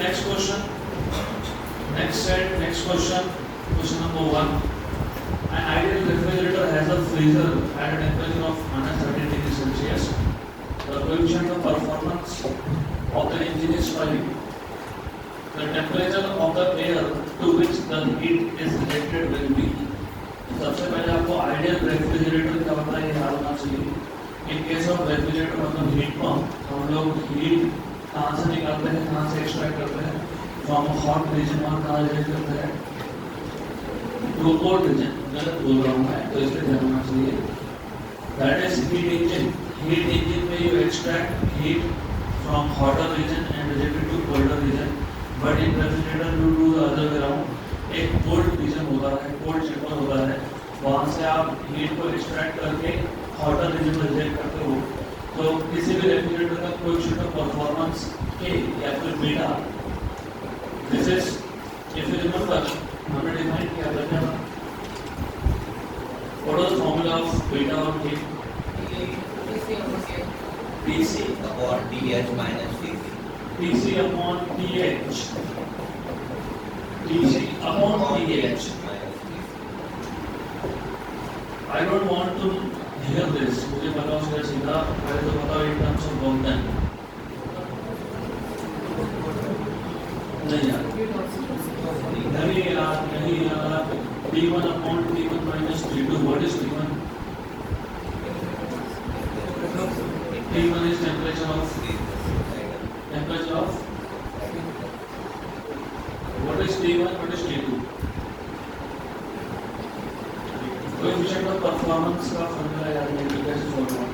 Next question. Next set. Next question. Question number 1. An ideal refrigerator has a freezer at a temperature of -13 degrees Celsius. The coefficient of performance of the engine is 5. The temperature of the air to which the heat is rejected will be. सबसे पहले आपको ideal refrigerator क्या होता है ये याद होना चाहिए. इन केस ऑफ रेफ्रिजरेटर मतलब हीट पंप, हम लोग हीट कहाँ से निकालते हैं, कहाँ से एक्सट्रैक्ट करते हैं, फ्रॉम हॉट रीजन और कहाँ रिजेक्ट करते हैं, टू कोल्ड रीजन. गलत बोल रहा हूँ मैं, तो इसलिए ध्यान होना चाहिए. That is heat engine. Heat engine में you extract heat from hotter region and reject to colder region. But in refrigerator you do the other way around. एक कोल्ड रीजन होता है, कोल्ड चेम्बर होता है, वहाँ से आप हीट को एक्सट्रैक्ट करके हॉटर रीजन में रिजेक्ट करते हो. तो किसी भी रेफ्रिजरेटर का कोएफिशिएंट ऑफ परफॉर्मेंस के या फिर beta, this is if you remember हमने डिफाइन किया था क्या, what was the formula of beta और के, PC upon TH minus TC. PC upon TH, PC upon TH. I don't want to hear this. मुझे पता हो सीधा सीधा पहले तो बताओ in terms of work done. नहीं यार, नहीं यार. T1 upon T1 minus T2. What is T1? T1 is temperature of. What is T1? What is T2? Coefficient of performance का फॉर्मूला याद नहीं है, कैसे formula?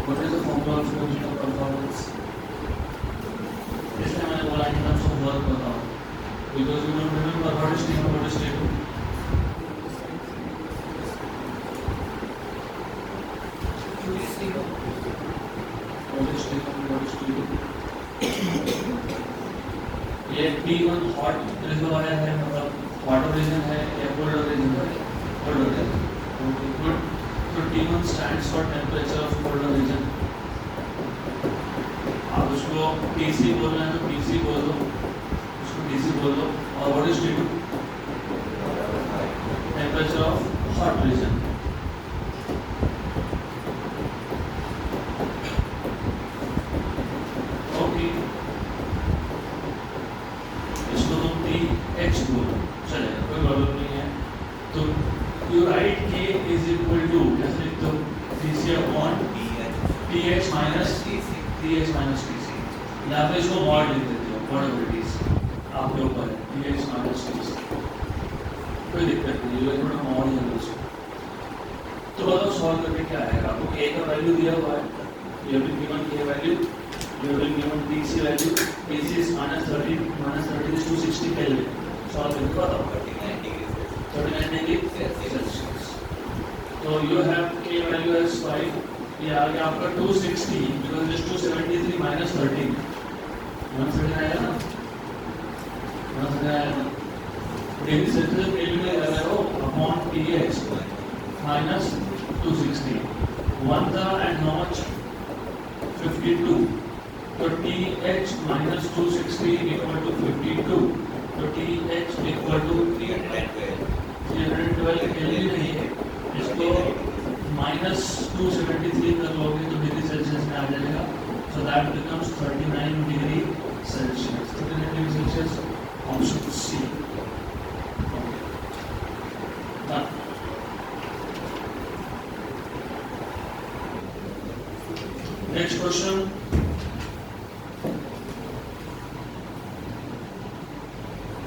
What is the formula of coefficient of performance? इसलिए मैंने बोला in terms of work बताओ, because you don't remember what is T1, what is T2. What is T1, what is T2? ये T1 हॉट रिजर्वायर है, मतलब water reason है या cold region है? Cold region. Okay good. तो T1 stands for temperature of cold region. आप उसको TC बोलना है तो TC बोल दो, उसको TC बोल दो. और what is T2? Temperature of hot reason. Okay, इसको तुम TH बोलो, चलेगा, कोई प्रॉब्लम नहीं है. तो you write K is equal to कैसे लिखते हो? TC upon TH minus TC. या फिर इसको मॉड लिख देते हो, व्हाटएवर इट इज, आपके ऊपर है. TH माइनस TC, कोई दिक्कत नहीं, ये थोड़ा मॉड ही है उसको. तो बताओ सॉल्व करके क्या आएगा. आपको K का वैल्यू दिया हुआ है, you have been given K value, you have been given TC value. TC is -30 is 260 Kelvin. Solve it. बताओ. 39 degree Celsius. So you have K value as 5. ये आ गया आपका 260 because it is 273 minus 13. 130 आया ना? 130 आया ना? डिग्री सेल्सियस Kelvin में आ रहा हो upon TH minus 260. 1 था and how much? 52. तो TH minus 260 equal to 52. तो TH equal to 312 केल्विन नहीं है, इसको minus 273 कर लोगे तो डिग्री सेल्सियस में आ जाएगा. So that becomes 39 degree Celsius. 39 degree Celsius, option C. Done. Next question.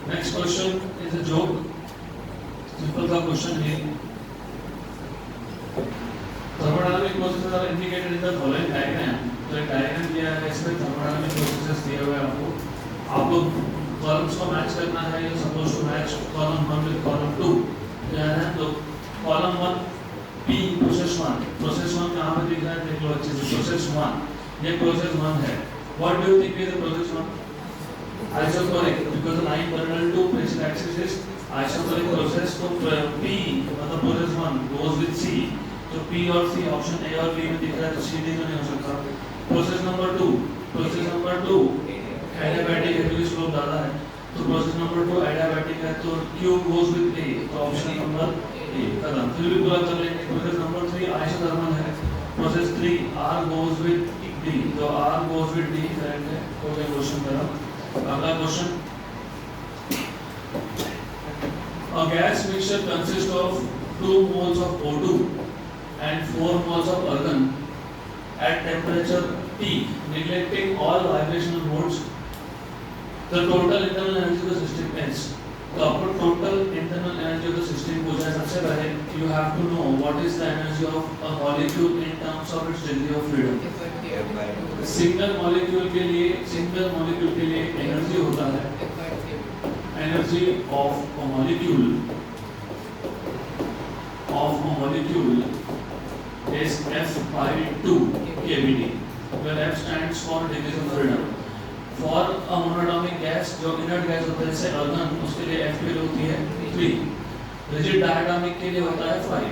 Next question is a joke. Simple सा question है. Thermodynamic processes are indicated in the following diagram. तो एक diagram दिया है, इसमें thermodynamic processes दिए हुए हैं आपको. आप लोग columns को match करना है. You supposed to match column 1 with column 2. क्या है तो column 1 P process 1. Process 1 कहाँ पे दिख रहा है? देख लो अच्छे से. Process 1. ये process 1 है. What do you think is the process 1? Isomeric, because the line parallel to basic axis is isomeric process. So P मतलब process 1 goes with C तो P और C ऑप्शन A और B में दिख रहा है तो C D तो नहीं हो सकता। प्रोसेस नंबर 2 एडियाबैटिक है क्योंकि स्लोप ज़्यादा है, तो प्रोसेस नंबर 2 एडियाबैटिक है तो Q गोज विद A, तो ऑप्शन नंबर A खत्म। फिर भी पूरा कर लेंगे। प्रोसेस नंबर 3 आइसोथर्मल है, process 3 R goes with D, तो R goes with D correct है। तो ये क्वेश्चन करा। अगला question, a gas mixture consists of 2 moles of O2 and 4 moles of argon at temperature T, neglecting all vibrational modes. The total internal energy of the system is. तो आपको total internal energy of the system पूछा है। सबसे पहले you have to know what is the energy of a molecule in terms of its degree of freedom. Single molecule के लिए energy होता है, energy of a molecule is F by 2 kBD, where F stands for degrees of freedom. For a monatomic gas, जो inert gas होता है जैसे argon, उसके लिए F की वैल्यू होती है 3, rigid diatomic के लिए होता है 5।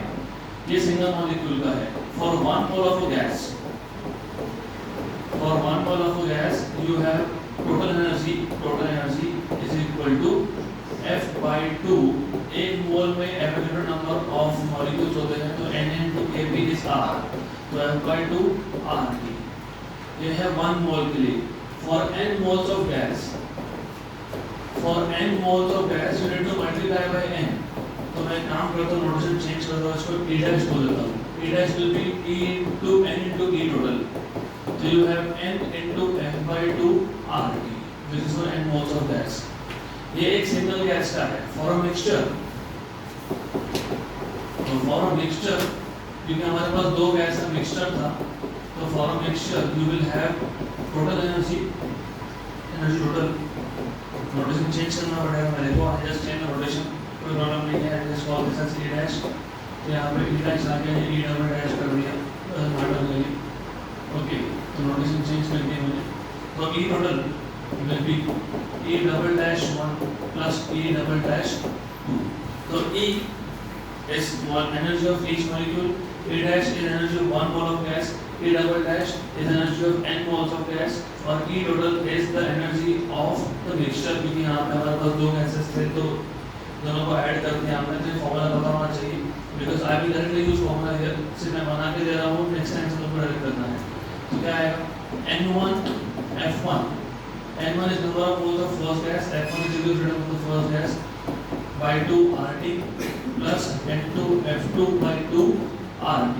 ये सिंगल मॉलिक्यूल का है। For 1 mole of a gas, you have total energy is equal to F by 2। एक मोल में एवोगैड्रो नंबर ऑफ मॉलिक्यूल्स होते हैं, तो N into Kb is R, तो F by 2 RT। ये है 1 मोल के लिए। For n moles of gas, you need to multiply by n। तो मैं काम करता हूँ, नोटेशन चेंज करता हूँ, इसको E dash बोल देता हूँ। E dash will be E into n into E total। So you have n into F by 2 RT, which is for n moles of gas। ये एक सिंगल गैस का है। फॉर अ मिक्सचर, क्योंकि हमारे पास 2 gas का mixture था, तो for a mixture you will have total energy total. Notation change करना पड़ेगा मेरे को। I just change the notation, कोई प्रॉब्लम नहीं है। I just call this as E dash, तो यहाँ पे E डैश आ गया, E डबल डैश कर दिया, ओके। तो नोटेशन चेंज कर दिया मैंने। तो E total will be E double dash 1 plus E double dash 2। So E is one energy of each molecule, E dash is energy of 1 mole of gas, E double dash is energy of n moles of gas, और E total is the energy of the mixture। क्योंकि यहाँ पे हमारे पास 2 gases थे, तो दोनों को add करके हमने तो फॉर्मूला पता होना चाहिए। Because I will directly use formula here, सिर्फ मैं बना के दे रहा हूँ, नेक्स्ट टाइम से तुमको डायरेक्ट करना है। तो क्या आएगा, N1 F1, N1 is number of moles of first gas, F1 is degree of freedom of the first gas, by 2 RT plus N2 F2 by 2 RT।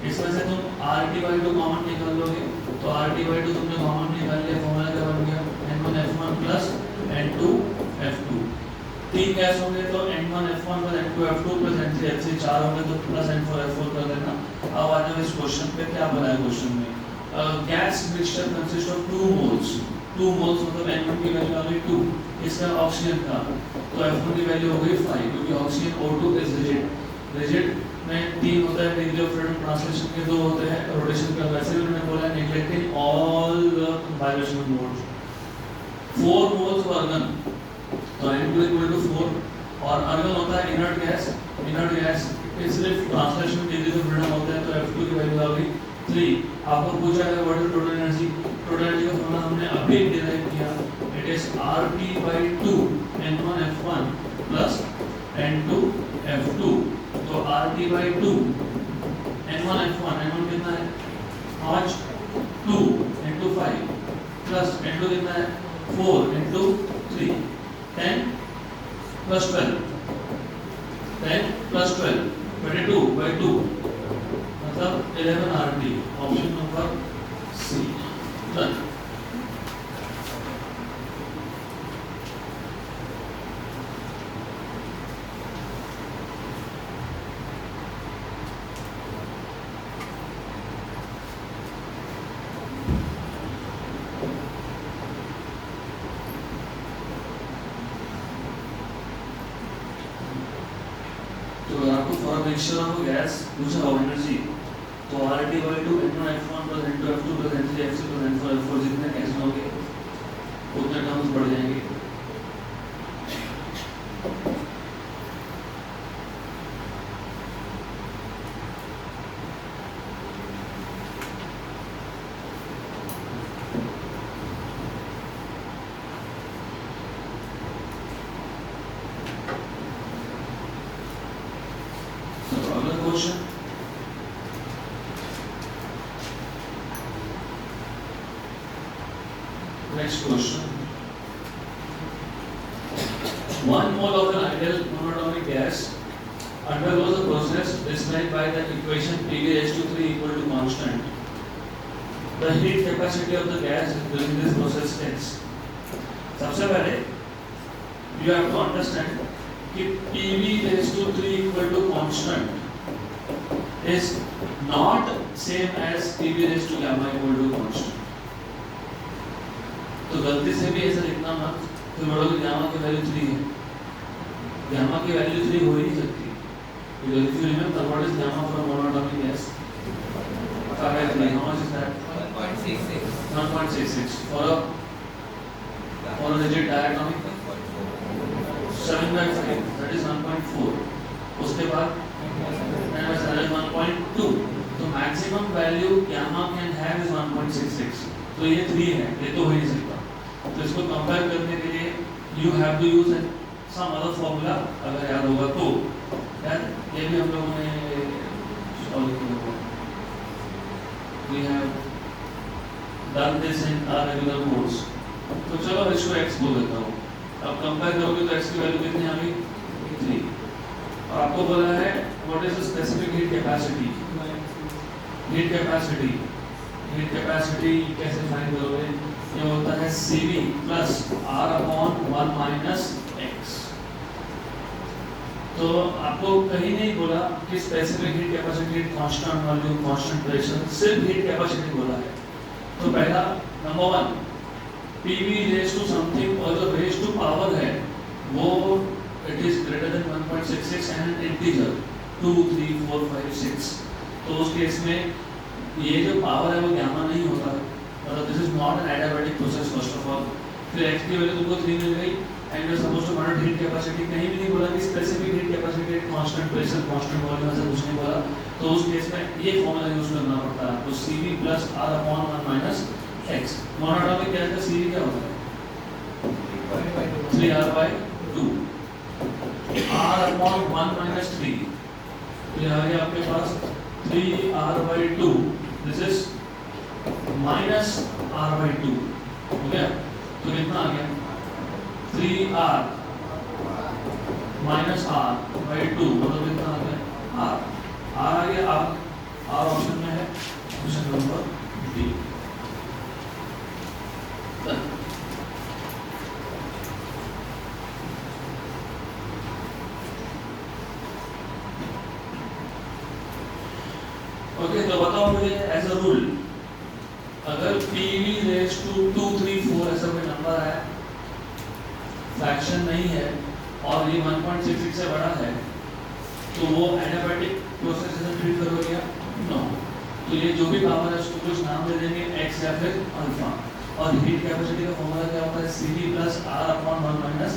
इसमें से तुम RT by 2 कॉमन निकाल लोगे, तो RT by 2 तुमने common निकाल लिया, formula क्या बन गया, N1 F1 plus N2 F2। 3 gas होंगे तो N1 F1 plus N2 F2 plus N3 F3, 4 होंगे तो plus N4 F4 कर देना। अब आ जाओ इस क्वेश्चन पे, क्या बोला है क्वेश्चन में, gas mixture consist of 2 moles मतलब N1 की वैल्यू आ गई 2, इसका ऑक्सीजन का, तो F1 की वैल्यू हो गई 5, क्योंकि ऑक्सीजन O2 इज रिजिड में 3 होता है, डिग्री ऑफ फ्रीडम ट्रांसलेशन के 2 होते हैं, रोटेशन का वैसे भी उन्होंने बोला neglecting all the vibrational modes. 4 moles of argon, तो N2 इक्वल टू 4, और argon होता है इनर्ट गैस के सिर्फ ट्रांसलेशन डिग्री ऑफ फ्रीडम होता है, तो F2 की वैल्यू आ गई 3। आपको पूछा है व्हाट इज टोटल एनर्जी का फॉर्मूला हमने अभी डिराइव किया, it is RT by 2 N1 F1 plus N2 F2। तो RT by 2 N1 F1, N1 कितना है 5, 2 into 5 plus N2 कितना है 4 into 3, 10 plus 12, 22 by 2 मतलब 11 RT, option number C. Done. तो आपको फॉर मिक्सचर ऑफ गैस पूछा हो एनर्जी, तो RT by 2 N1 F1 plus N2 F2 plus N3 F3 plus N4 F4 जितने गैस होंगे उतने टर्म्स बढ़ जाएंगे। चलो अगला question, next question. 1 mole of an ideal monatomic gas undergoes a process described by the equation Pv(H2) equal to constant. The heat capacity of the gas during this process is. सबसे पहले you have to understand कि Pv(H2) equal to constant is not same as Pv(H2) gamma equal to constant. तो गलती से भी ऐसा लिखना मत फिर बोलोगे गामा की वैल्यू 3 है, गामा की वैल्यू 3 हो ही नहीं सकती, because if you remember what is gamma for monatomic gas, how much is that? 1.66. 1.66 for a rigid diatomic 7/5, that is 1.4. उसके बाद 1.2, तो maximum value gamma can have is 1.66, तो ये 3 है, ये तो हो ही नहीं सकता। तो इसको कंपेयर करने के लिए you have to use some other formula, अगर याद होगा तो यार ये भी हम लोगों ने सॉल्व किया हुआ, we have done this in our regular course. तो चलो इसको x बोल देता हूँ, अब कंपेयर करोगे तो x की वैल्यू कितनी आ गई 3, और आपको बोला है what is the specific heat capacity. Heat capacity कैसे फाइंड करोगे, ये होता है Cv plus R upon 1 minus x। तो आपको कहीं नहीं बोला कि specific heat capacity, constant volume, constant pressure, सिर्फ हीट कैपेसिटी बोला है। तो पहला number 1 Pv raise to something और जो रेज टू पावर है वो it is greater than 1.66 and integer 2 3 4 5 6, तो उस केस में ये जो पावर है वो गामा नहीं होता है, मतलब this is not an adiabatic process first of all. फिर x की वैल्यू तुमको 3 मिल गई and you are supposed to find heat capacity, कहीं भी नहीं बोला कि specific heat capacity, constant pressure, constant volume, ऐसा कुछ नहीं बोला। तो उस केस में ये फॉर्मूला यूज करना पड़ता है आपको, Cv plus R upon 1 minus x। Monoatomic gas का Cv क्या होता है 3R/2, R अपॉन 1 माइनस 3, तो ये आ गया आपके पास 3R/2, this is minus R/2, हो गया। तो कितना आ गया 3R माइनस R/2, मतलब कितना आ गया R आ गया। R ऑप्शन में है, ऑप्शन नंबर डी। ओके, तो बताओ मुझे एज अ रूल, अगर Pv रेज टू 2 3 4 ऐसा कोई नंबर है, फ्रैक्शन नहीं है और ये 1.66 से बड़ा है, तो वो एडियाबैटिक प्रोसेस से ट्रीट करोगे या नो? तो ये जो भी पावर है उसको कुछ नाम दे देंगे x या फिर अल्फा, और हीट कैपेसिटी का फॉर्मूला क्या होता है Cv plus R upon 1 minus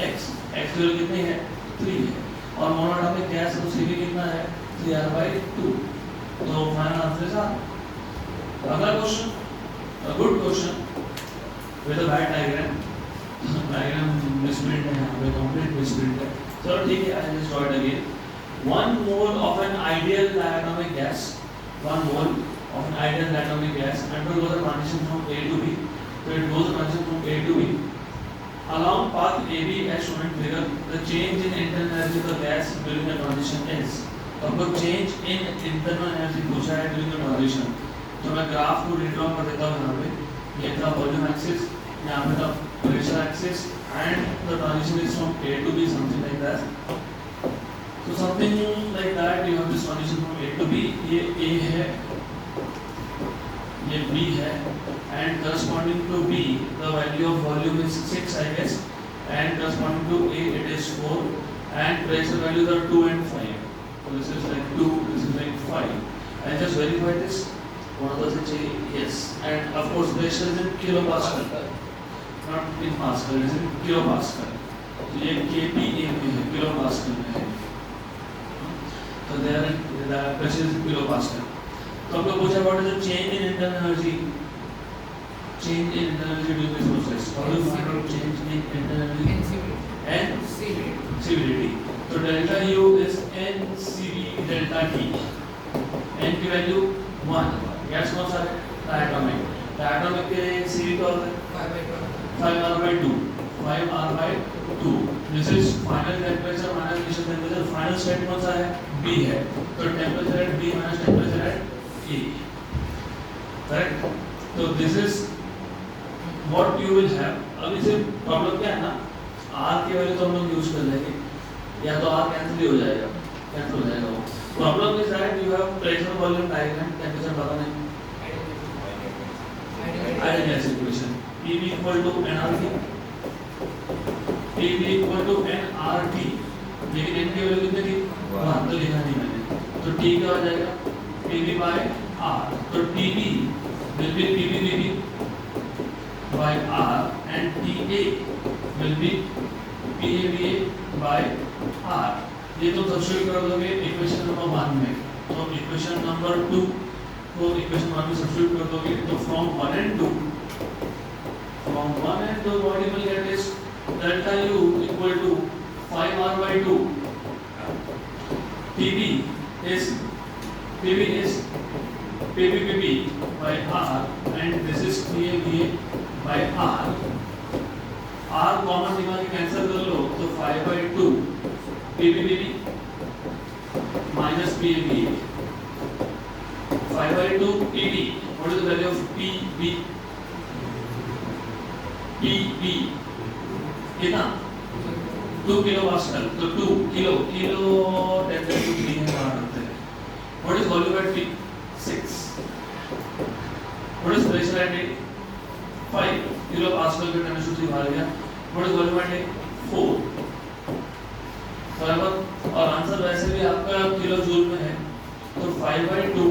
x। x की वैल्यू कितनी है 3 है, और मोनोटॉमिक गैस तो Cv कितना है 3R/2, तो फाइनल आंसर इज R। अगला question, a good question with a bad diagram, diagram misprint है यहाँ पे, complete misprint है। चलो ठीक है, I will draw it again। 1 mole of an ideal diatomic gas, 1 mole of an ideal diatomic gas undergoes a transition from A to B, so it goes a transition from A to B along path AB as shown in figure. The change in internal energy of the gas during the transition is, आपको change in internal energy पूछा है during the transition, तो मैं graph को redraw कर देता हूँ। यहाँ पे ये था वॉल्यूम एक्सिस, यहाँ पे था pressure axis, and the transition is from A to B, something like that. तो something like that you have this transition from A to B, ये A है, ये B है, and corresponding to B the value of volume is 6 I guess, and corresponding to A it is 4, and pressure values are 2 and 5, so this is like 2, this is like 5, and just verify this, what does it say? Yes, and of course pressure is in kilopascal, not in pascal, it is in kilopascal, तो ये kPa में है, kilopascal में है, तो there the pressure is in kilopascal। तो आपको पूछा what is the change in internal energy, change in internal energy during this process, how do you find out change in internal energy and CVT, तो delta U is NCV delta T, n की value 1, gas कौन सा है, diatomic, diatomic के CV का होता है 5R/2, 5R/2, this is final temperature minus initial temperature, final state कौन सा है, B है, तो temperature at B minus temperature at A, correct. तो this is what you will have. अब इसे प्रॉब्लम क्या है ना, R की वैल्यू तो हम लोग यूज कर लेंगे, या तो R कैंसिल ही हो जाएगा, कैंसिल हो जाएगा वो। Problem is that you have pressure volume diagram, temperature पता नहीं, identity equation PV equal to nRT, PV equal to nRT, लेकिन n की वैल्यू कितनी थी, 1, तो लिखा नहीं मैंने, तो T क्या हो जाएगा, PV by R, तो TB will be PV by R and TA will be PAVA by R। ये तो सब्स्टिट्यूट कर दोगे इक्वेशन नंबर 1 में, तो इक्वेशन नंबर 2 को इक्वेशन 1 में सब्स्टिट्यूट कर दोगे, तो from 1 and 2 what you will get is delta U equal to 5R/2, PV is PV by R and this is PAVA by R। R common निकाल के cancel कर लो, तो 5/2 PV minus PAVA, 5/2 PV, what is the value of PV, कितना 2 kilo pascal, तो 2 kilo 10 to 3 में बाहर रखते हैं। What is volume at P? 6। What is pressure at A? 5 kilo pascal के 10 to 3 बाहर गया। What is volume at A? 4। बराबर, और आंसर वैसे भी आपका किलो जूल में है, तो 5/2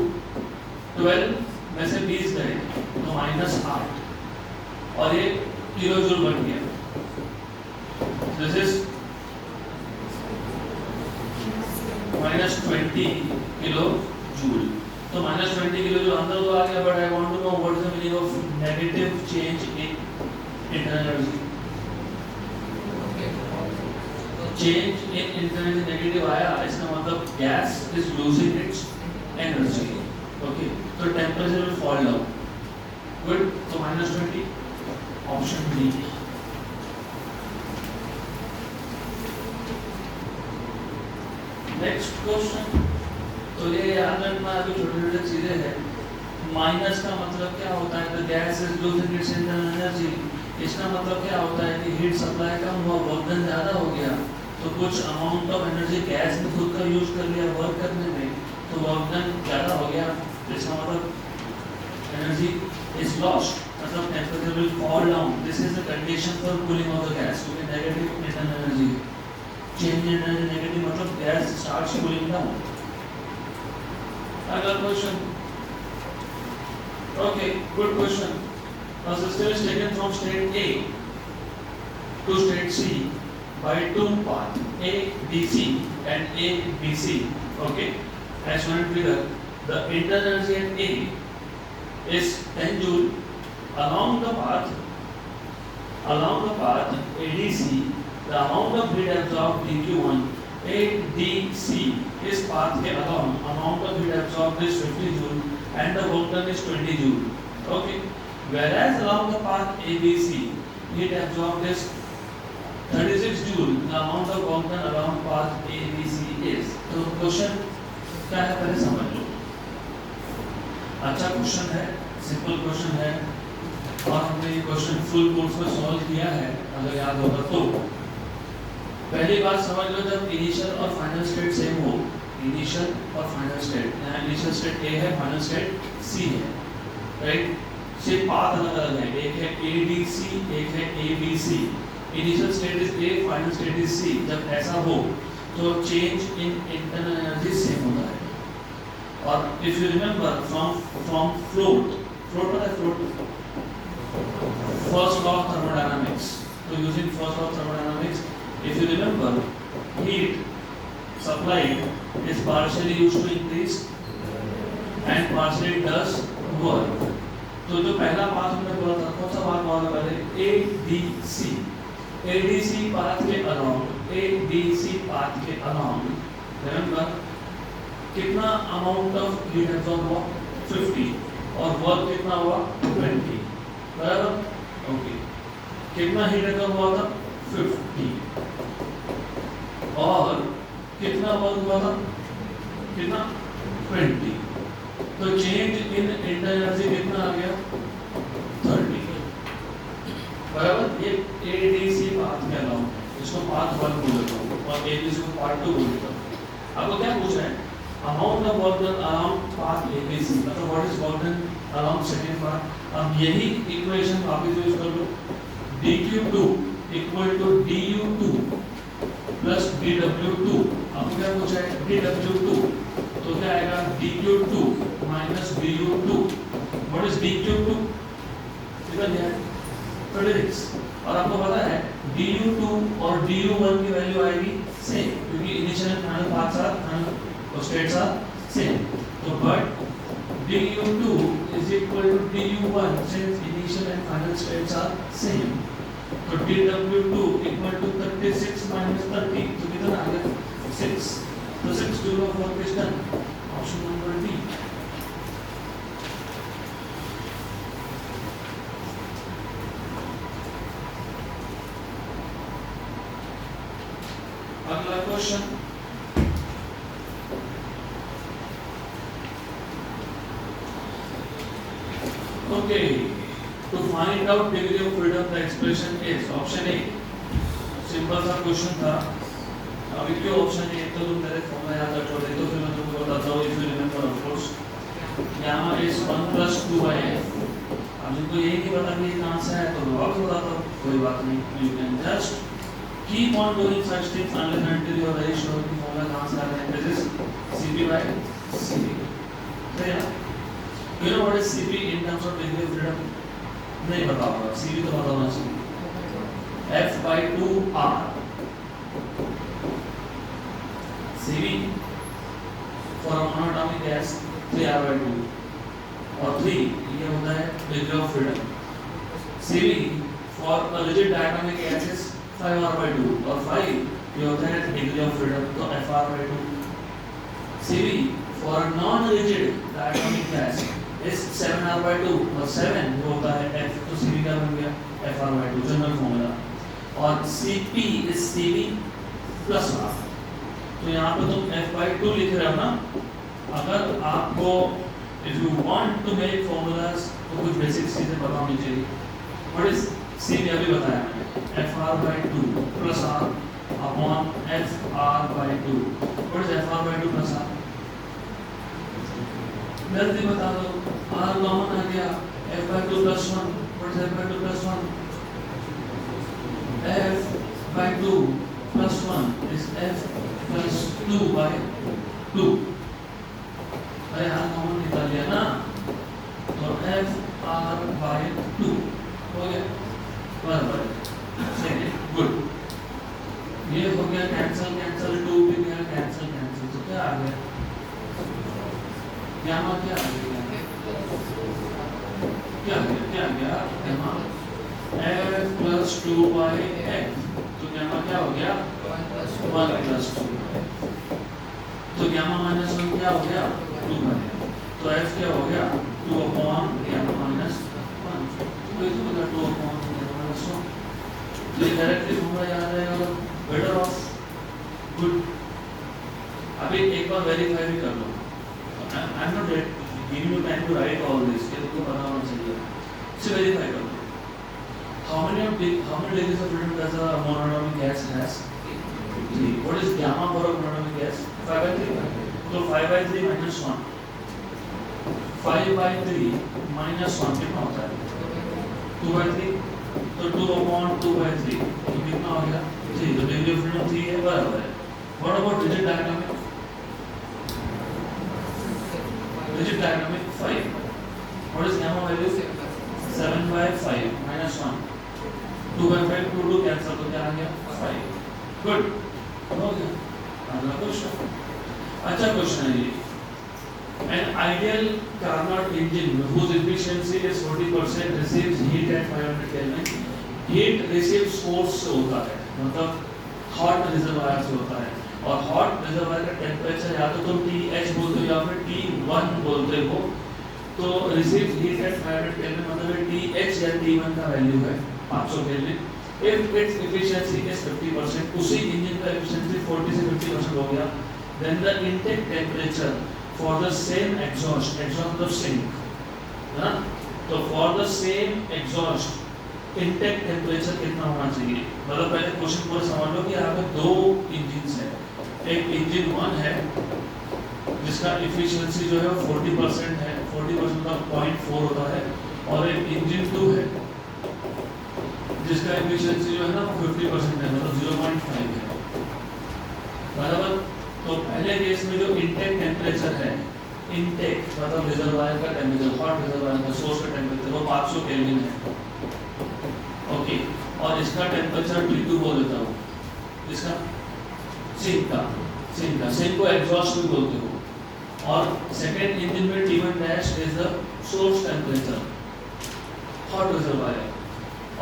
12 में से 20 गए तो -8, और ये किलो जूल बन गया। दिस इज -20 किलो जूल, तो -20 किलो जूल अंदर तो आ गया, but I want to know what is the meaning of negative change in internal energy. Change in internal negative आया, इसका मतलब gas is losing its energy, okay, तो temperature will fall down, good, तो -20, option D. Next question, तो ये याद रखना, अभी छोटे छोटे चीजें हैं। माइनस का मतलब क्या होता है, the gas is losing it's internal energy, इसका मतलब क्या होता है कि हीट सप्लाई कम हुआ, वर्क डन ज्यादा हो गया, तो कुछ अमाउंट ऑफ एनर्जी गैस ने खुद का यूज कर लिया वर्क करने में, तो वर्क डन ज्यादा हो गया, तो इसका मतलब एनर्जी इज लॉस्ट, मतलब temperature will fall down. This is the condition for cooling of the gas, क्योंकि negative internal energy, change in energy negative मतलब गैस स्टार्ट्स कूलिंग डाउन। अगला question, okay, good question. A system is taken from state A to state C by two paths A, B, C and A, B, C. Okay, as shown in figure, the internal energy at A is 10 joule. Along the path ADC, the amount of heat absorbed dQ1 ADC is path के along amount of heat absorbed is 50 joule and the work done is 20 joule. Okay. Whereas along the path ABC, heat absorbed is 36 joule. The amount of work done along path ABC is. तो question क्या है पहले समझ लो। अच्छा question है, simple question है, और हमने ये क्वेश्चन फुल कोर्स में सॉल्व किया है, अगर याद होगा तो। पहली बात समझ लो, जब इनिशियल और फाइनल स्टेट सेम हो, इनिशियल और फाइनल स्टेट, यहाँ इनिशियल स्टेट A है, फाइनल स्टेट C है, राइट? सिर्फ पाथ अलग अलग है, एक है ADC, एक है ABC। Initial state is A, final state is C। जब ऐसा हो तो change in internal energy same होता है। और if you remember from float पता है, float first law of thermodynamics, तो using first law of thermodynamics, if you remember, heat supplied is partially used to increase and partially does work. तो जो पहला path हमने बोला था, कौन सा पाथ बोला पहले, ADC। ADC पाथ के अराउंड ADC path के along, remember कितना amount of heat absorb हुआ 50 और वर्क कितना हुआ 20, बराबर? ओके, कितना हीट absorb हुआ था 50 और कितना वर्क हुआ था कितना 20, तो चेंज इन इंटर एनर्जी कितना आ गया 30, बराबर? ये ADC पाथ के अलाउंग है, इसको पाथ 1 बोल देता हूँ और ADC को पार्ट 2 बोल देता हूँ। आपको क्या पूछ रहा है? Amount of work done around path ABC, मतलब what is work done around second path. अब यही इक्वेशन वापस यूज कर लो, dQ2 equal to du2 plus dW2। आपको क्या पूछा है dW2, तो क्या आएगा dQ2 minus du2। What is dQ2? कितना दिया है 36, और आपको पता है du2 और du1 की वैल्यू आएगी सेम, क्योंकि initial and final paths are final states are same. तो but du2 is equal to du1 since initial and final states are same, तो dW2 equal to 36 minus 30, तो कितना आ गया 6, तो 6 joule of work is done, option number D। अगला question, okay, to find out degree of freedom the expression is option A. Simple सा question था, अभी क्यों ऑप्शन ए, तो तुम मेरे फॉर्मूला याद रखो, नहीं तो फिर मैं तुमको बताता हूँ, if you remember of course gamma is 1 + 2/f। अब जिनको यही नहीं पता कि ये कहाँ से है तो वापस बताता हूँ, कोई बात नहीं, you can just keep on doing such things until you are very sure कि फॉर्मूला कहाँ से आ रहा है। This is CP/CV, सही है ना? You know what is CP in terms of degree of freedom? नहीं पता होगा, CV तो पता होना चाहिए। F/2R, CV for a monatomic gas 3R/2 और 3 ये होता है degree of freedom। CV for a rigid diatomic gas is 5R/2 और 5 ये होता है डिग्री ऑफ फ्रीडम, तो FR/2। CV for non rigid diatomic gas is 7R/2 और 7 जो होता है F, तो CV क्या बन गया FR/2, जनरल फॉर्मूला। और CP is CV plus R, तो यहाँ पे तुम F/2 लिख रहे हो ना। अगर आपको if you want to make formulas तो कुछ बेसिक चीजें पता होनी चाहिए। व्हाट इज CV अभी बताया मैंने, FR/2 plus R upon FR/2। What is FR/2 plus R? जल्दी बता दो, R कॉमन आ गया, F/2 plus 1। What is F/2 plus 1? F/2 plus 1 is F plus 2/2। अरे R कॉमन निकाल लिया ना, तो FR/2 हो गया, बराबर, सही है, गुड। ये हो गया कैंसिल कैंसिल, 2 भी गया कैंसिल कैंसिल, तो क्या आ गया गामा, क्या आ गया क्या आ गया गामा F प्लस 2/f, तो गामा क्या हो गया 1 + 2, तो गामा माइनस 1 क्या हो गया 2/f, तो F क्या हो गया 2/गामा माइनस 1, तो ये तो बता 2/गामा माइनस 1, तो ये डायरेक्टली फॉर्मूला याद रहेगा, बेटर ऑफ, गुड। अभी एक बार वेरीफाई भी कर लो, I am not giving you time to write all this, ये तुमको पता होना चाहिए, इसे वेरीफाई कर लो। How many degrees of freedom does a monatomic gas has? 3। What is gamma for a monatomic gas? 5/3, तो 5/3 minus 1, 5/3 minus 1 कितना होता है 2/3, तो 2/2/3 तो कितना हो गया 3, तो डिग्री ऑफ फ्रीडम 3 है, बराबर है। What about rigid diatomic? Rigid diatomic 5। What is gamma value? 7/5 minus 1, 2/5 2 cancel, तो क्या आ गया 5, गुड, हो गया। अगला क्वेश्चन, अच्छा क्वेश्चन है ये। An ideal Carnot engine whose efficiency is 40% receives heat at 500 Kelvin। Heat receives force से होता है, मतलब हॉट रिजर्वायर से होता है, और हॉट रिजर्वायर का टेम्परेचर या तो तुम TH बोलते हो या फिर T1 बोलते हो। तो रिसीव हीट एट 500 केल्विन मतलब TH या T1 का वैल्यू है 500 kelvin. If its efficiency is 50%, उसी इंजन का एफिशिएंसी 40 से 50% हो गया, then the intake temperature for the same exhaust, exhaust मतलब सिंक है ना, तो for the same exhaust intake temperature कितना होना चाहिए। मतलब पहले क्वेश्चन पूरा समझ लो कि यहाँ पे दो इंजन है, एक इंजन 1 है जिसका एफिशिएंसी जो है वो 40% है, 40% का 0.4 होता है, और एक इंजन 2 है जिसका एफिशिएंसी जो है ना 50% है, मतलब 0.5 है बराबर। तो पहले केस में जो इनटेक टेम्परेचर है, इनटेक मतलब रिजर्वायर का टेम्परेचर, हॉट रिजर्वायर का सोर्स का टेम्परेचर वो 500 केल्विन है, ओके। और इसका टेम्परेचर T2 बोल देता हूँ, इसका सिंक को एग्जॉस्ट भी बोलते हो। और सेकेंड इंजन में T1 dash is the source temperature, hot reservoir,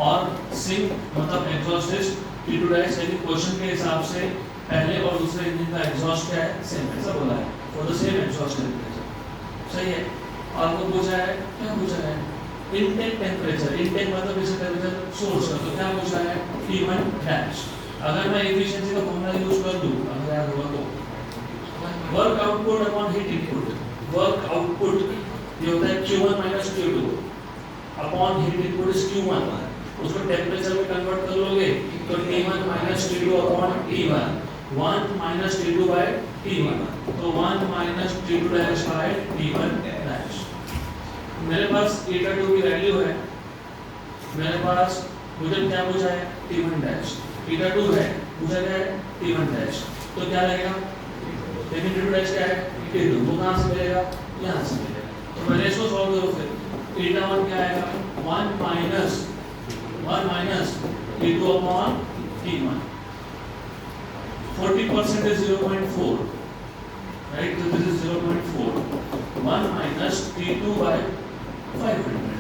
और सिंक मतलब एग्जॉस्ट इज T2 डैश। लेकिन क्वेश्चन के हिसाब से पहले और दूसरे इंजन का एग्जॉस्ट क्या है, सेम, ऐसा बोला है, for the same exhaust temperature, सही है। आपको पूछा है, क्या पूछा है, इनटेक टेम्परेचर, इनटेक मतलब इसका टेम्परेचर सोर्स का, तो क्या पूछा है T1 डैश। अगर मैं एफिशिएंसी का फॉर्मूला यूज कर दूं, अगर याद होगा तो work output upon heat input, work output ये होता है Q1 - Q2 upon heat input is Q1, उसको टेम्परेचर में कन्वर्ट कर लोगे तो T1 - T2 upon T1, 1 - T2 by T1, तो 1 - T2 dash by T1 dash. मेरे पास eta2 की वैल्यू है, मेरे पास मुझे क्या पूछा है T1 डैश, eta2 है, पूछा गया है T1 डैश, तो क्या लगेगा, लेकिन T2 डैश क्या है T2, वो कहाँ से मिलेगा, यहाँ से मिलेगा। तो पहले इसको सॉल्व करो, फिर eta1 क्या आएगा 1 minus T2 upon T1, 40% is 0.4, right, so this is 0.4, 1 minus T2 by 500,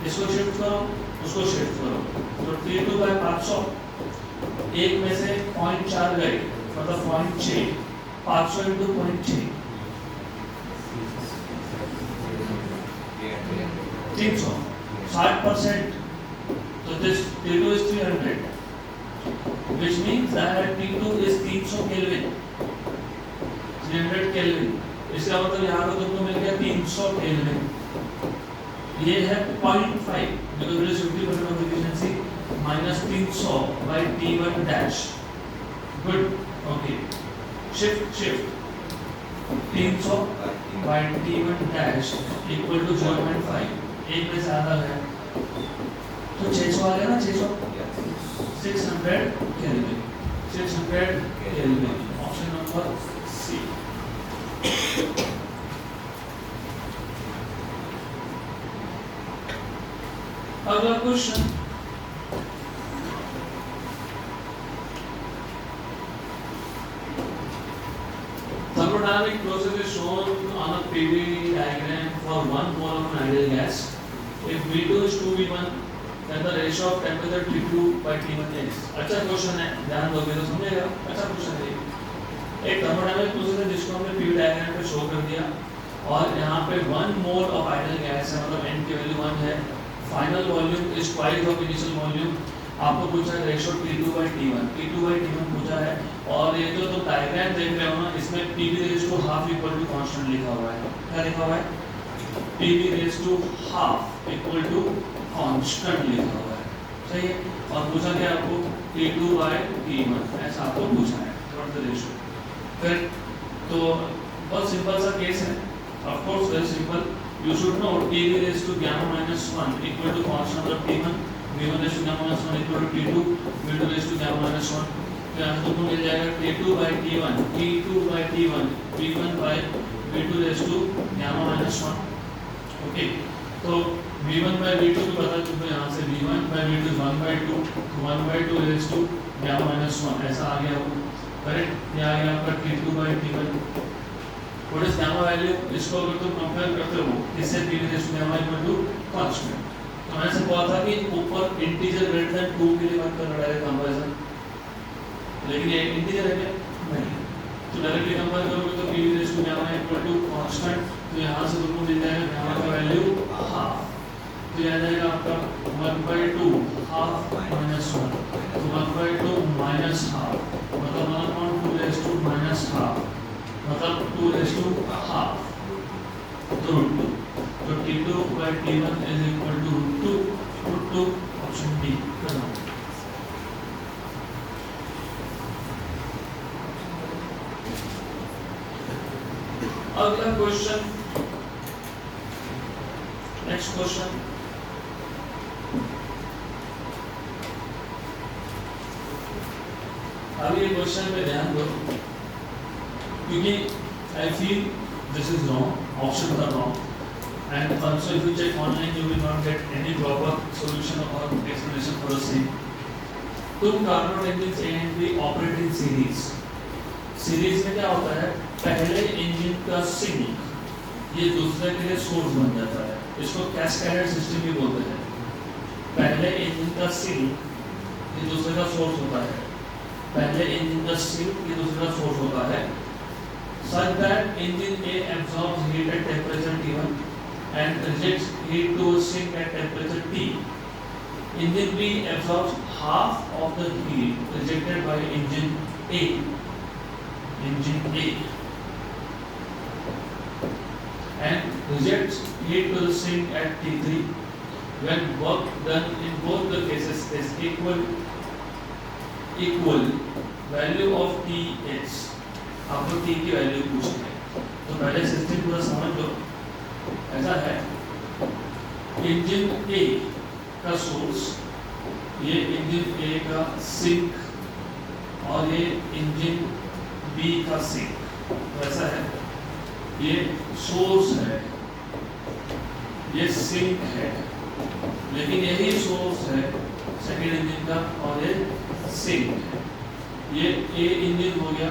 इसको शिफ्ट करो, उसको शिफ्ट करो, तो T2 by 500, एक में से 0.4 गए मतलब 0.6, 500 into 0.6 300, 60%, so this T2 is 300, which means that T2 is 300 Kelvin, 300 Kelvin, इसका मतलब यहाँ पर तुमको मिल गया 300 Kelvin, ये है 0.5 because it is 50% of efficiency minus 300 by T1 dash, good, okay, shift 300 by T1 dash equal to 0.5, एक में से आधा है तो 600 आ गया ना, 600, 600 Kelvin, 600 Kelvin, option number C. अगला question, thermodynamic process is shown on a PV diagram for one mole of an ideal gas. If V2 is 2V1, then the ratio of temperature T2 by T1 is। अच्छा question है, ध्यान दोगे तो समझेगा, अच्छा question है। एक thermodynamic process है जिसको हमने PV डायग्राम पे शो कर दिया, और यहाँ पे 1 मोल ऑफ आइडियल गैस है, मतलब N की वैल्यू 1 है, final volume is twice of initial volume. आपको पूछा है रेशियो T2 by T1 पूछा है, और ये जो तुम डायग्राम देख रहे हो ना, इसमें PV raise to half equal to constant लिखा हुआ है, क्या लिखा हुआ है, PV raise to half equal to constant लिखा हुआ है, सही है। और पूछा क्या आपको T2 by T1, ऐसा आपको पूछा है, व्हाट द रेशियो। फिर तो बहुत सिंपल सा केस है, of course very simple, you should know PV raise to gamma minus 1 equal to constant of T1, V1 raised to gamma minus 1 equal to T2, V2 raised to gamma minus 1, तो यहाँ तुमको मिल जाएगा T2 by T1, V1 by V2 raised to gamma minus 1, okay. तो V1 by V2 भी पता तुमको यहाँ से V1 by V2 is 1/2 raised to gamma minus 1, ऐसा आ गया वो, करेक्ट। ये आ गया आपका T2 by T1, what is gamma value, इसको अगर तुम कंपेयर करते हो इससे PV raised to gamma equal to constant, तो मैंने से बोला था कि ऊपर इंटीजर ग्रेटर देन 2 के लिए मत करना डायरेक्ट कंपैरिजन, लेकिन ये इंटीजर है क्या? नहीं। तो डायरेक्टली कंपेयर करोगे तो p raise to gamma equal to constant, तो यहाँ से तुमको मिल जाएगा गामा का वैल्यू हाफ, तो यह आ जाएगा आपका 1/2 हाफ माइनस 1, तो 1/2 माइनस हाफ मतलब 1/2 रेज़ टू माइनस हाफ मतलब 2 रेज़ टू हाफ, तो √2, तो T2/T1 is equal to √2, option D करना। अगला क्वेश्चन, नेक्स्ट क्वेश्चन, अब ये क्वेश्चन पे ध्यान दो क्योंकि I feel this is wrong, option are wrong and also if you check online you will not get any proper solution or explanation for the same. तुम Carnot engine A and B operate in series, series में क्या होता है, पहले engine का sink ये दूसरे के लिए सोर्स बन जाता है, इसको कैस्केडेड सिस्टम भी बोलते हैं। पहले इंजन का सिंक ये दूसरे का सोर्स होता है, पहले इंजन का सिंक ये दूसरे का सोर्स होता है, such that engine A absorbs heat at temperature T1 and rejects heat to a sink at temperature T. Engine B absorbs half of the heat rejected by engine A. Engine A and rejects heat to the sink at T3 when work done in both the cases is equal value of TH. आपको T की value पूछनी है, तो पहले system पूरा समझ लो। ऐसा है, इंजन A का सोर्स, ये इंजन A का सिंक और ये इंजन B का सिंक, वैसा है, ये सोर्स है, ये सिंक है, लेकिन यही सोर्स है सेकेंड इंजन का और ये सिंक है। ये A इंजन हो गया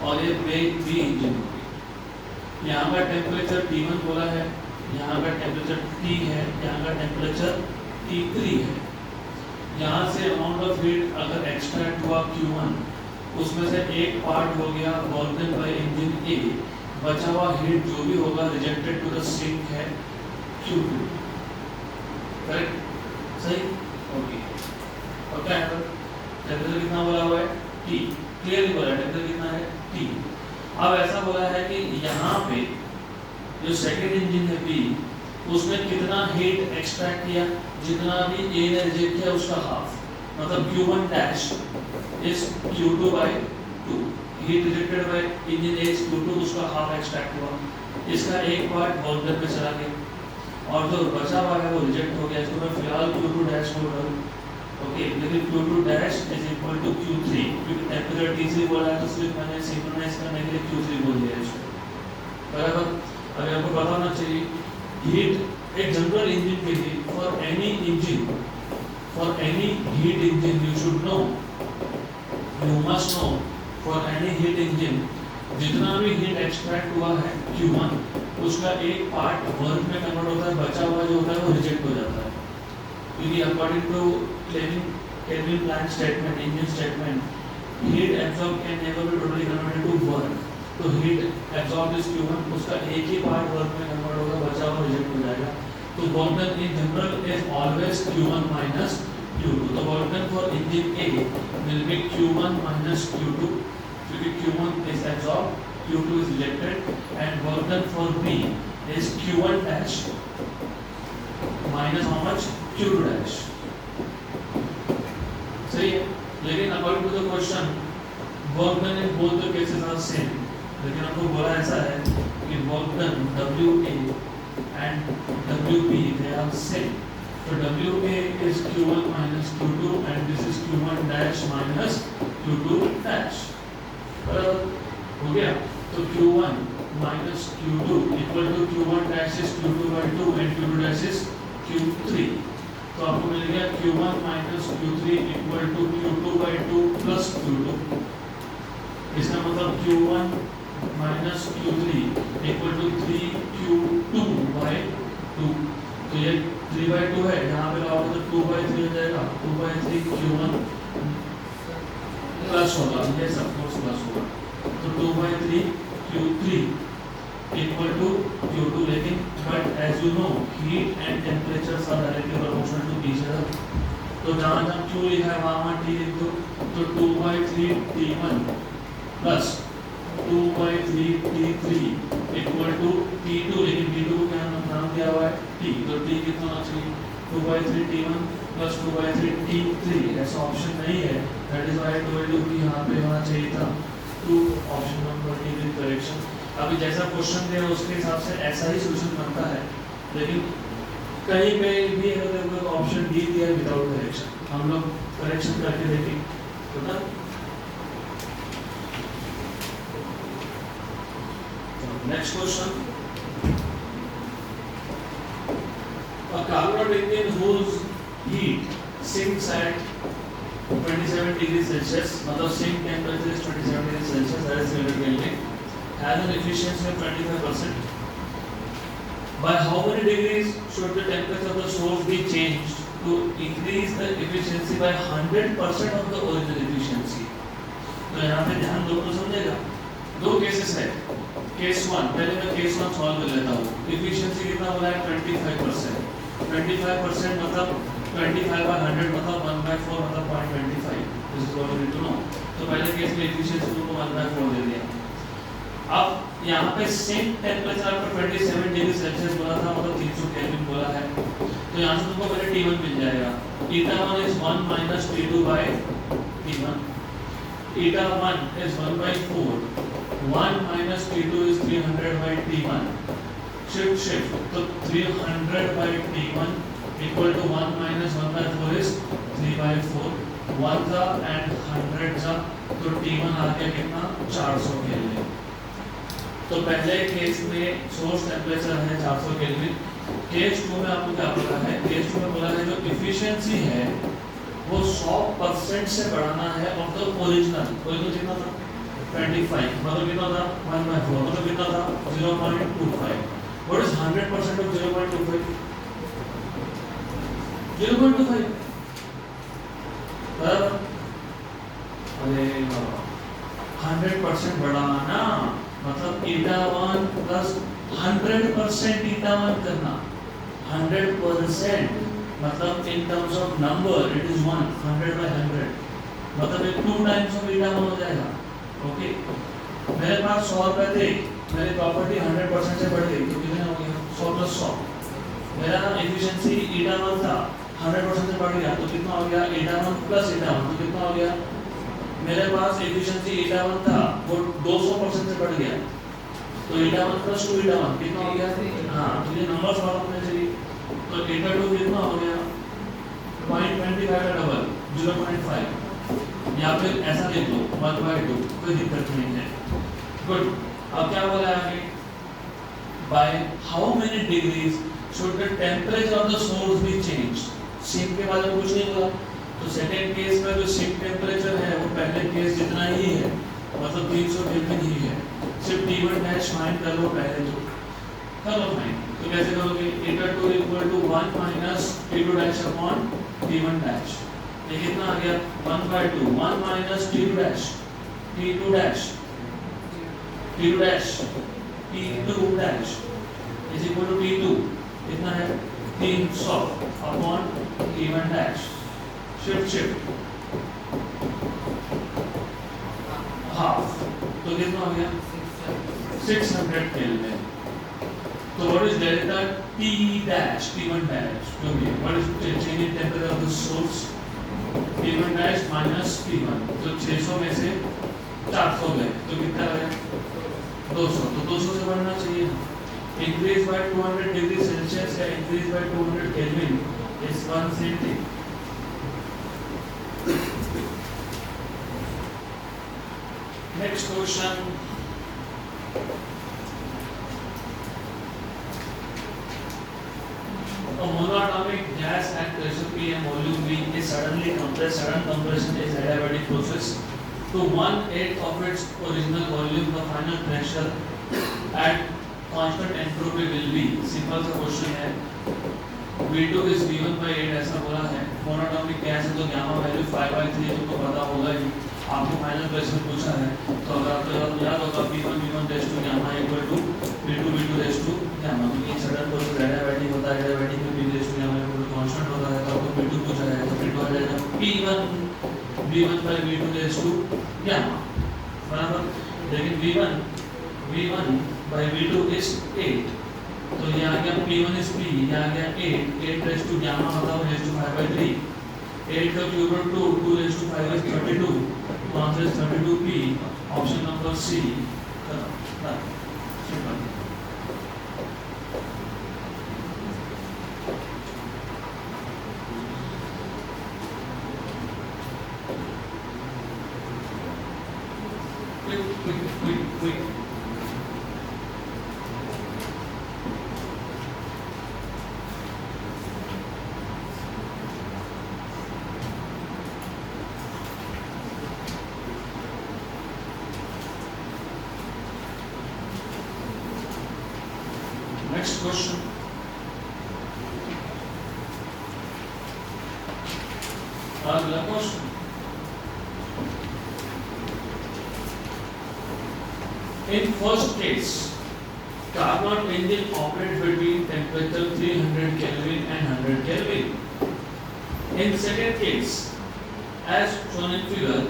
और ये बी इंजन हो गया। यहाँ का टेम्परेचर T1 बोला है, यहाँ का टेम्परेचर T है, यहाँ का टेम्परेचर T3 है। यहाँ से अमाउंट ऑफ हीट अगर एक्सट्रैक्ट हुआ Q1, उसमें से एक पार्ट हो गया वर्कन बाय इंजन A, बचा हुआ हीट जो भी होगा रिजेक्टेड टू द सिंक है Q2, करेक्ट? सही, ओके। और क्या है, टेम्परेचर कितना बोला हुआ है? T, क्लियरली बोला है टेम्परेचर कितना है? T। अब ऐसा बोला है कि यहाँ पे जो सेकेंड इंजन है B, उसमें कितना हीट एक्सट्रैक्ट किया, जितना भी A ने रिजेक्ट किया उसका हाफ, मतलब Q1 dash is Q2/2, heat rejected by engine A Q2 उसका हाफ एक्सट्रैक्ट हुआ, इसका एक पार्ट वर्क पे चला गया और जो बचा हुआ है वो रिजेक्ट हो गया, इसको मैं फिलहाल Q2 डैश बोल रहा हूँ, ओके। लेकिन Q2 dash is equal to Q3, क्योंकि टेम्परेचर T3 बोला है तो सिर्फ मैंने सिंक्रोनाइज करने के लिए Q3 बोल दिया इसको, बराबर। अभी आपको पता होना चाहिए हीट एक जनरल इंजन के लिए, for any engine, for any heat engine you should no, you must know, for any heat engine जितना भी हीट एक्सट्रैक्ट हुआ है Q1, उसका एक पार्ट वर्क में कन्वर्ट होता है, बचा हुआ जो होता है वो रिजेक्ट हो जाता है, क्योंकि according to Kelvin Planck statement, engine statement, heat absorbed can never be totally converted to work. तो heat absorbed is Q1, उसका एक ही पार्ट वर्क में कन्वर्ट होगा, बचा हुआ रिजेक्ट हो जाएगा। तो work done in general is always Q1 minus Q2. तो work done for engine A will be Q1 minus Q2, क्योंकि Q1 is absorbed, Q2 is rejected, and work done for B is Q1 dash minus how much? Q2 dash. सही है, लेकिन according to the question work done in both the cases are same, लेकिन आपको बोला ऐसा है कि work done WA and WB they are same, तो WA is Q1 minus Q2 and this is Q1 dash minus Q2 dash, बराबर हो गया। तो Q1 minus Q2 equal to Q1 dash is Q2/2 and Q2 dash is Q3, तो आपको मिल गया Q1 minus Q3 equal to Q2/2 plus Q2, इसका मतलब Q1 minus Q3 equal to 3Q2/2, तो ये 3/2 है, यहाँ पे लाओगे तो 2/3 हो जाएगा, 2/3 Q1 होगा, यस ऑफ कोर्स प्लस होगा। तो 2/3 Q3 इक्वल टू Q2, लेकिन but as you know heat and temperatures are directly proportional to each other, तो जहाँ जहाँ Q लिखा है वहाँ T लिख दो। तो 2/3 T1 plus 2/3 T3 equal to T2, लेकिन T2 को क्या नाम दिया हुआ है T, तो T कितना होना चाहिए 2/3 T1 प्लस 2/3 T3, ऐसा ऑप्शन नहीं है, that is why I told you कि यहाँ पे होना चाहिए था 2, option number D with correction. अभी जैसा क्वेश्चन दिया उसके हिसाब से ऐसा ही सॉल्यूशन बनता है, लेकिन कहीं पे भी अगर ऑप्शन डी दिया है विदाउट करेक्शन, हम लोग करेक्शन करके देखेंगे तो ना। Next question. A carbon engine whose heat sinks at 27 degrees Celsius, मतलब sink temperature is 27 degrees Celsius, that is 300 Kelvin, has an efficiency of 25%. By how many degrees should the temperature of the source be changed to increase the efficiency by 100% of the original efficiency? तो यहाँ पे ध्यान दो तो समझेगा। दो cases है, case 1, पहले मैं केस 1 सॉल्व कर लेता हूँ। एफिशिएंसी कितना बोला है 25%, 25% मतलब 25/100 मतलब 1/4 मतलब 0.25, this is what we need to know. तो पहले केस में एफिशिएंसी को 1/4 दे दिया। अब यहाँ पे सेम टेम्परेचर पर 27 डिग्री सेल्सियस बोला था, मतलब 300 केल्विन बोला है, तो यहाँ से तुमको पहले T1 मिल जाएगा। eta1 is 1 minus T2 by T1, eta1 is 1/4, 1 minus T2 is 300 by T1, shift, तो 300 by T1 equal to 1 minus 1/4 is 3/4, 1 था and 100 था, तो T1 आ गया कितना 400 केल्विन। तो पहले केस में सोर्स टेम्परेचर है 400 केल्विन। केस 2 में आपको क्या बोला है, केस 2 में बोला है जो एफिशिएंसी है वो 100% से बढ़ाना है और तो ओरिजिनल कितना था 25, मतलब कितना था 1/4, मतलब कितना था 0.25। What is 100% of 0.25? 0.25 बराबर, अरे 100% बढ़ाना मतलब eta1 प्लस 100% eta1 करना, 100% मतलब in terms of number it is 1, 100/100 मतलब एक 2 times of eta1 हो जाएगा। ओके, मेरे पास 100 रुपए थे, मेरी प्रॉपर्टी 100% से बढ़ गई तो कितना हो गया 100 + 100। मेरा एफिशिएंसी eta1 था 100% से बढ़ गया तो कितना हो गया eta1 + eta1, तो कितना हो गया, मेरे पास एफिशिएंसी eta1 था वो 200% से बढ़ गया तो eta1 + 2 eta1 कितना हो गया, हाँ तो ये नंबर सॉल्व होने चाहिए। तो eta2 कितना हो गया 0.25 का डबल 0.5, या फिर ऐसा लिख लो 1/2, कोई दिक्कत नहीं है। गुड, अब क्या बोला है आगे, by how many degrees should the temperature of the source be changed. Sink के बारे में कुछ नहीं बोला, तो सेकंड केस में जो सिंक टेम्परेचर है वो पहले केस जितना ही है, मतलब 300 केल्विन ही है। सिर्फ T1 डैश फाइंड कर लो पहले, तो कर लो फाइंड। तो कैसे करोगे, eta2 = 1 minus T2 dash upon T1 dash, ये कितना आ गया 1/2, 1 minus T2 dash, T2 dash T2 dash T2 dash is equal to T2 कितना है 300 upon T1 dash, shift half, तो कितना हो गया 600 kelvin. So what is delta T dash, T1 dash? Okay, what is the change in temperature of the source? T1 dash minus T1, तो 600 में से 400 गए, तो कितना गया 200, तो 200 से बढ़ना चाहिए। Increase by 200 डिग्री सेल्सियस या increase by 200 kelvin is 170। Next question. A monatomic gas at pressure P and volume V is suddenly compressed. Sudden compression is adiabatic process to 1/8 of its original volume. The final pressure at constant entropy will be, simple सा question है, V2 is V1/8 ऐसा बोला है। Monatomic gas है तो gamma value 5/3 तुमको पता होगा ही। आपको फाइनल क्वेश्चन पूछा है, तो अगर आपको याद होगा P1 raise to gamma equal to P2 raise to gamma, क्योंकि सडन प्रोसेस एडियाबैटिक होता है, एडियाबैटिक में P raise to gamma equal to constant होता है, तो आपको P2 पूछा है तो P2 आ जाएगा V1 by V2 race to gamma, बराबर। लेकिन V1 by V2 is 8, तो ये आ गया P1 is P, ये आ गया 8 रेस टू गामा मतलब रेस टू 5/3, 8 का cube root 2 raise to 5 is 32, तो answer is 32P, option number C. Simple. Quick. Next question. अगला question, in first case, Carnot engine operates between temperature 300 Kelvin and 100 Kelvin. In second case, as shown in figure,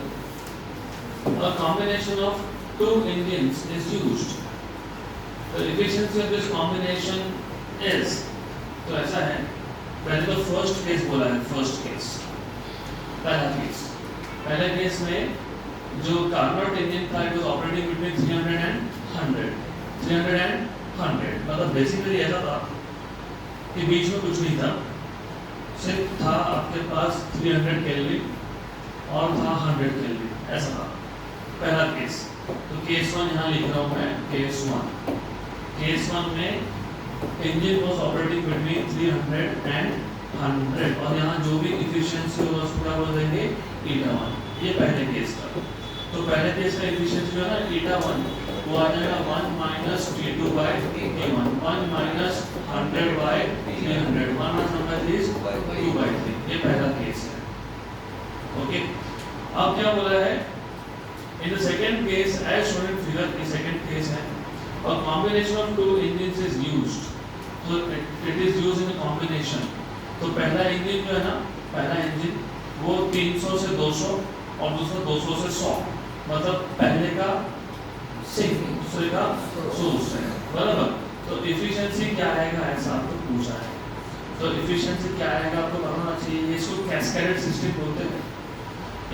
a combination of two engines is used. The efficiency of this combination is, तो ऐसा है, पहले तो first case बोला है, first case, पहले case में जो कार्नोट इंजन था it was operating between 300 and 100, मतलब बेसिकली ऐसा था कि बीच में कुछ नहीं था, सिर्फ था आपके पास 300 केल्विन और था 100 केल्विन, ऐसा था पहला केस। तो केस 1 यहाँ लिख रहा हूँ मैं, केस 1 में engine was operating between 300 and 100, और यहाँ जो भी इफिशिएंसी होगा उसको क्या बोल देंगे, eta1। ये पहले केस का, तो पहले केस का इफिशिएंसी जो है ना eta1 वो आ जाएगा 1 minus T2 by T1, 1 minus 100 by 300, 1 minus number is 2 by 3, ये पहला केस है। ओके, अब क्या बोला है, in the second case as shown in figure, ये सेकंड केस है, a combination of two engines is used, so it is used in a combination। तो पहला इंजन जो है ना, पहला इंजन वो 300 से 200 और दूसरा 200 से 100, मतलब पहले का सिंक दूसरे का सोर्स है, बराबर। तो एफिशिएंसी क्या आएगा ऐसा आपको पूछा है, तो एफिशिएंसी क्या आएगा आपको बताना चाहिए, इसको कैस्केडेड सिस्टम बोलते हैं।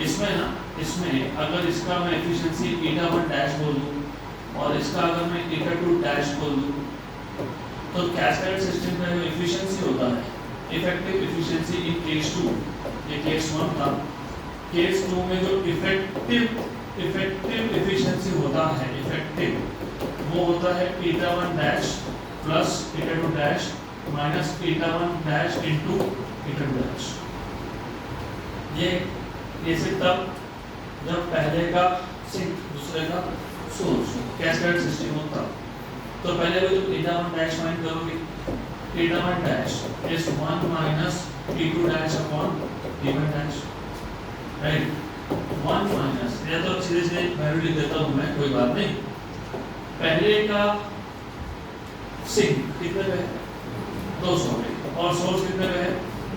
इसमें ना, इसमें अगर इसका मैं एफिशिएंसी eta1 डैश बोल दूं और इसका अगर मैं eta2 डैश बोल दूं, तो कैस्केडेड सिस्टम का जो एफिशिएंसी होता है, इफेक्टिव एफिशिएंसी इन केस 2, ये केस 1 था, केस 2 में जो इफेक्टिव एफिशिएंसी होता है, इफेक्टिव वो होता है eta1 dash plus eta2 dash minus eta1 dash into eta2 dash. ये सिर्फ तब जब पहले का सिंक दूसरे का सोर्स कैस्केड सिस्टम होता, तो पहले वो जब eta1 डैश फाइंड करोगे, eta1 dash is 1 minus t2 dash upon t1 dash, right. 1 minus, या तो सीधे वैल्यू लिख देता हूं मैं, कोई बात नहीं। पहले का सिंक कितने पे है, 200 पे, और सोर्स कितने पे है,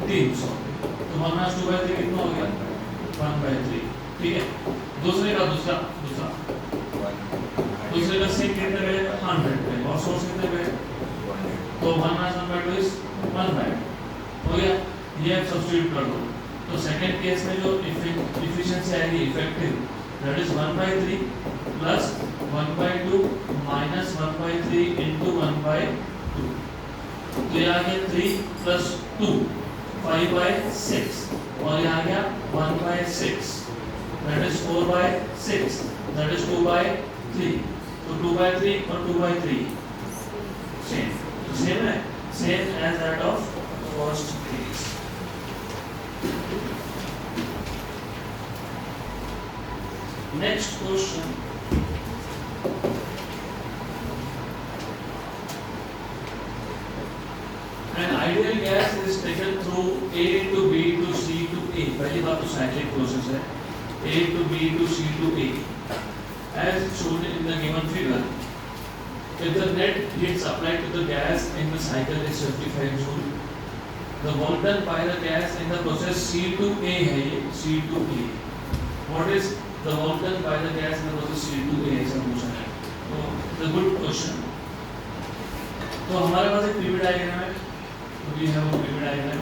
300, तो 1 minus 2/3 कितना हो गया, 1/3, ठीक है। दूसरे का दूसरा सिंक कितने पे, 100 पे, और सोर्स कितने पे, तो 1 minus 1/2 is 1/2, हो गया। ये आप सब्स्टिट्यूट कर दो, तो सेकंड केस में जो एफिशिएंसी आएगी effective, that is 1/3 plus 1/2 minus 1/3 into 1/2, तो ये आ गया 3 प्लस 2 5/6, और ये आ गया 1/6, दैट इज 4/6, दैट इज 2/3, तो 2/3 और 2/3 सेम, तो सेम है, same as that of first case. Next question. An ideal gas is taken through A to B to C to A. पहली बात तो साइक्लिक प्रोसेस है, A to B to C to A, as shown in the given figure. If the net heat supplied to the gas in the cycle is 55 joule, the work done by the gas in the process C to A है ये C to A. What is the work done by the gas in the process C to A ऐसा पूछा है. तो the good question. तो हमारे पास एक PV diagram है. We have a PV diagram.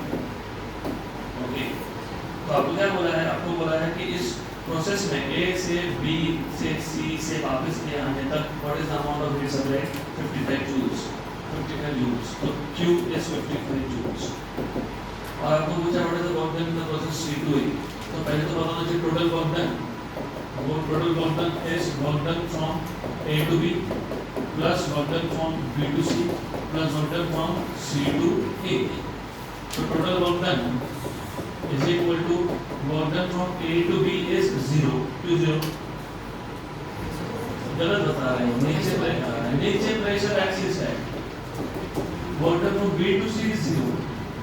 Okay. तो आपको क्या बोला है? आपको बोला है कि इस प्रोसेस में A से B से C से वापस के आने तक what is the amount of heat supplied? 55 joules. 55 joules. तो Q is 55 joules. और आपको पूछा what is the work done in the process C to A. तो पहले तो बताना चाहिए total work done. वो total work done is work done from A to B plus work done from B to C plus work done from C to A. So total work done is equal to work done from A to B is 0. क्यों 0? गलत बता रहे हैं. नीचे pressure axis है. Work done from B to C is 0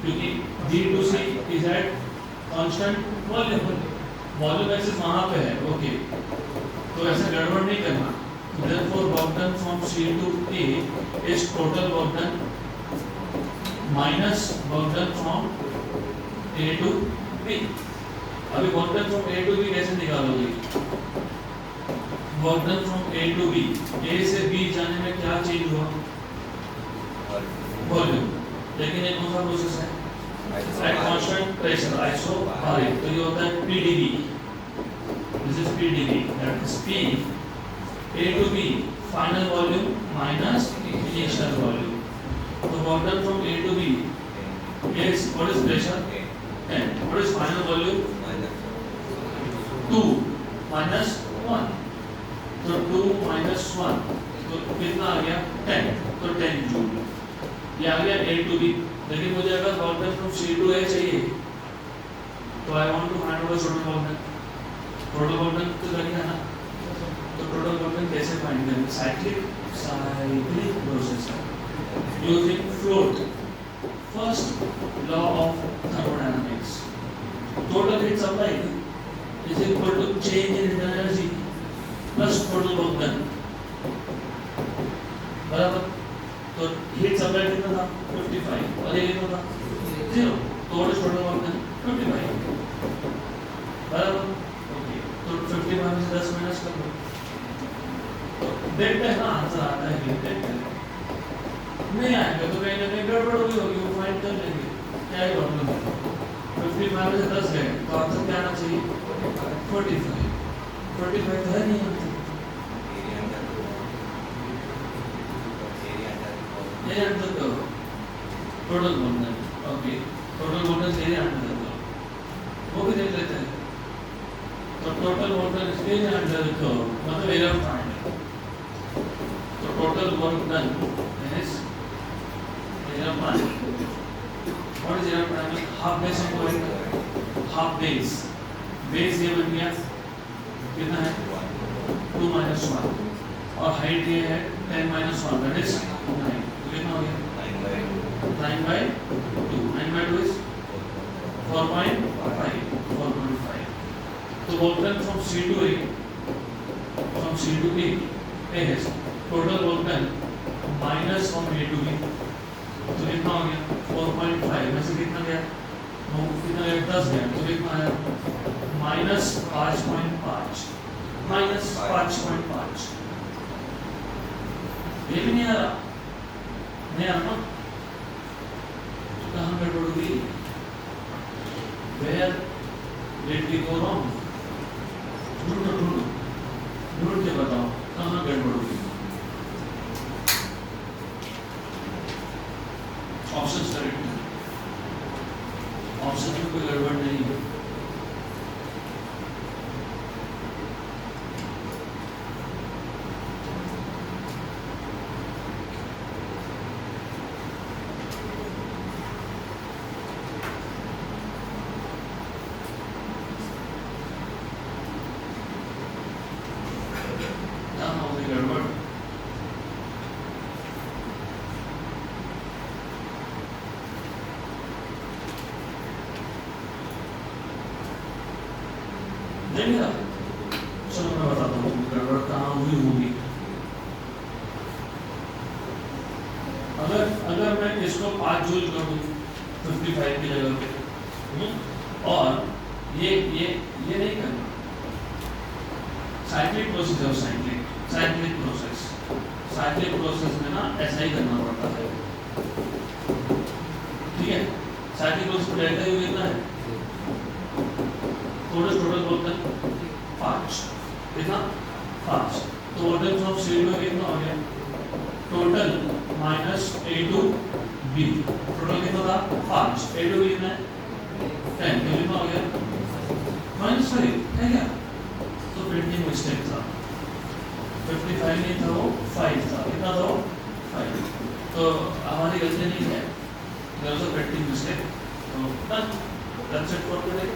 क्योंकि B to C is at constant volume. Volume axis वहाँ पे है. ओके. तो ऐसे गड़बड़ नहीं करना. Therefore work done from C to A is total work done minus work done from A to B. अभी work done from A to B कैसे निकालोगे? Work done from A to B. A से B जाने में क्या change हुआ? Volume. लेकिन एक कौन सा प्रोसेस है? At constant pressure, ISO RA. तो ये होता है PdV. This is PdV. That is P. A to B final volume minus initial volume. So work done from A to B is what is pressure? 10. What is final volume? 2 minus 1. So 2 minus 1. तो कितना आ गया? 10. तो 10 joule. ये आ गया A to B. लेकिन मुझे अगर work done from C to A चाहिए, तो I want to find out the total work done. Total work done तो करना है ना? तो total work done कैसे find करेंगे? Cyclic process है. Using float. First law of thermodynamics. Total heat supply is equal to change in internal energy plus total work done. बराबर. तो heat supply कितना था? 55. और ये कितना था? 0. तो what is total work done? 55. बराबर. ओके. तो 55 में से 10 माइनस कर दो. देखते हैं ना आंसर आता है कि देखते हैं. नहीं आएगा तो कहीं ना कहीं गड़बड़ होगी वो फाइंड कर लेंगे. क्या ही प्रॉब्लम है? 55 में से 10 गए तो आंसर क्या आना चाहिए? 45. 45 तो है नहीं आंसर. ये आंसर करो. Total bonus. Okay. Total bonus ये आंसर करो. वो भी देख लेते हैं. तो टोटल बोनस ये आंसर करो. मतलब एरिया फाइंड. तो total work done is area prime. What is area prime? Half base into half base. Base ये बन गया कितना है? 2 minus 1. और height ये है 10 minus 1. That is 9. तो कितना हो गया? 9 by 2. 9 by 2 is 4.5. 4.5. तो work done from C to A. From C to A. A is total work done minus from A to B. तो कितना हो गया? 4.5 में से कितना गया? कितना गया? 10 गया. तो कितना आया? minus 5.5. minus 5.5. ये भी नहीं आ रहा. नहीं आ रहा. तो कहाँ गड़बड़ हुई? Where did we go wrong? ढूंढ के बताओ कहाँ गड़बड़ हुई? ऑप्शंस करेक्ट है. ऑप्शन में कोई गड़बड़ नहीं है. कहाँ हो गई गड़बड़? नहीं मिला. चलो मैं बताता हूँ गड़बड़ कहाँ हुई होगी। अगर मैं इसको 5 जूल कर दूँ 55 की जगह पे, और ये नहीं करना, साइक्लिक प्रोसेस है, साइक्लिक प्रोसेस में ना ऐसा ही करना पड़ता है, ठीक है। साइक्लिक प्रोसेस में डेल्टा यू कितना है, टोटल बोलते हैं 5, कितना 5, तो वोल्टेज ऑफ सीरीज में कितना हो गया, total minus A to B, total कितना था 5, ए टू बी कितना है 10, ये कितना हो गया माइनस 5 है क्या, तो प्रिंटिंग मिस्टेक था, 55 नहीं था वो 5 था, कितना था वो 5, तो हमारी गलती नहीं है, प्रिंटिंग मिस्टेक, तो that's it for today।